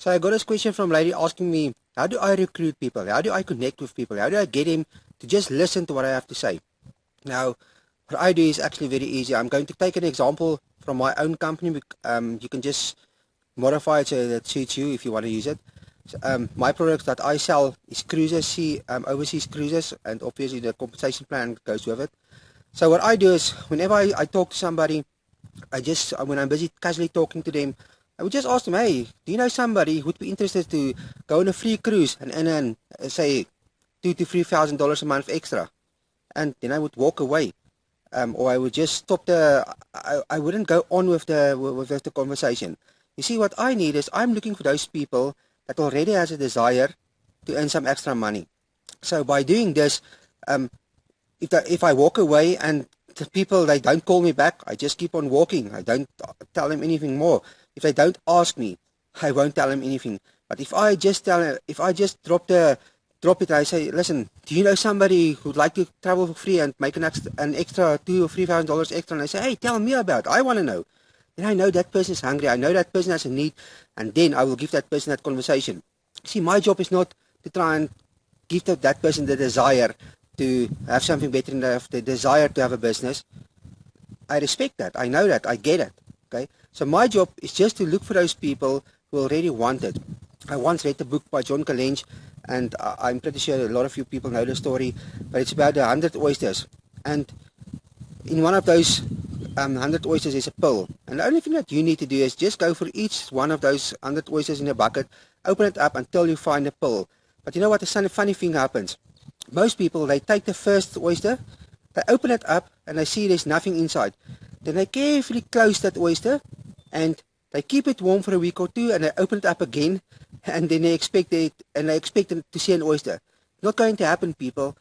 So I got this question from a lady asking me, how do I recruit people? How do I connect with people? How do I get him to just listen to what I have to say? Now, what I do is actually very easy. I'm going to take an example from my own company. You can just modify it so that it suits you if you want to use it. So, my products that I sell is cruises, overseas cruises, and obviously the compensation plan goes with it. So what I do is, whenever I talk to somebody, when I'm busy casually talking to them, I would just ask them, hey, do you know somebody who would be interested to go on a free cruise and earn, say, $2,000 to $3,000 a month extra? And then I would walk away. Or I would just stop I wouldn't go on with the conversation. You see, what I need is I'm looking for those people that already has a desire to earn some extra money. So by doing this, um, if I walk away and the people, they don't call me back, I just keep on walking. I don't tell them anything more. If they don't ask me, I won't tell them anything. But if I just drop it, I say, listen, do you know somebody who'd like to travel for free and make an extra $2,000 or $3,000 extra? And I say, hey, tell me about it. I want to know. Then I know that person is hungry. I know that person has a need, and then I will give that person that conversation. See, my job is not to try and give that person the desire to have something better in life, the desire to have a business. I respect that. I know that. I get it. Okay. So my job is just to look for those people who already want it. I once read a book by John Kalench, and I'm pretty sure a lot of you people know the story, but it's about 100 oysters. And in one of those 100 oysters is a pill. And the only thing that you need to do is just go for each one of those 100 oysters in a bucket, open it up until you find a pill. But you know what? The funny thing happens. Most people, they take the first oyster, they open it up, and they see there's nothing inside. Then they carefully close that oyster, and they keep it warm for a week or two, and they open it up again, and then they expect to see an oyster. Not going to happen, people.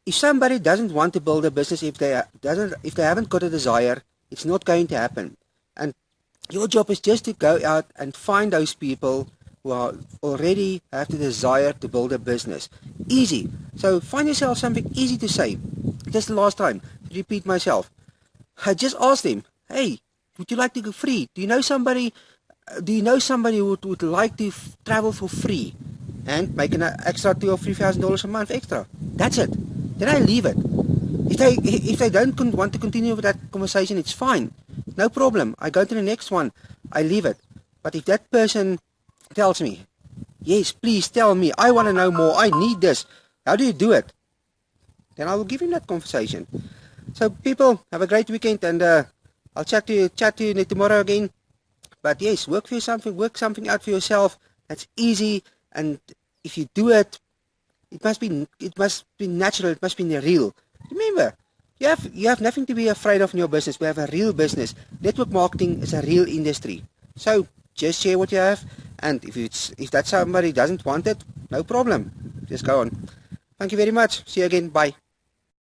If somebody doesn't want to build a business, if they haven't got a desire, it's not going to happen. And your job is just to go out and find those people who already have the desire to build a business. Easy. So find yourself something easy to say. Just the last time, to repeat myself. I just asked them, hey, would you like to go free? Do you know somebody who would like to travel for free and make an extra $2,000 or $3,000 a month extra? That's it. Then I leave it. If they don't want to continue with that conversation, it's fine. No problem. I go to the next one. I leave it. But if that person tells me, yes, please tell me, I want to know more, I need this, how do you do it? Then I will give him that conversation. So people, have a great weekend, and I'll chat to you tomorrow again. But yes, work something out for yourself. That's easy, and if you do it, it must be natural, it must be real. Remember, you have nothing to be afraid of in your business. We have a real business. Network marketing is a real industry. So just share what you have, and if that somebody doesn't want it, no problem. Just go on. Thank you very much. See you again. Bye.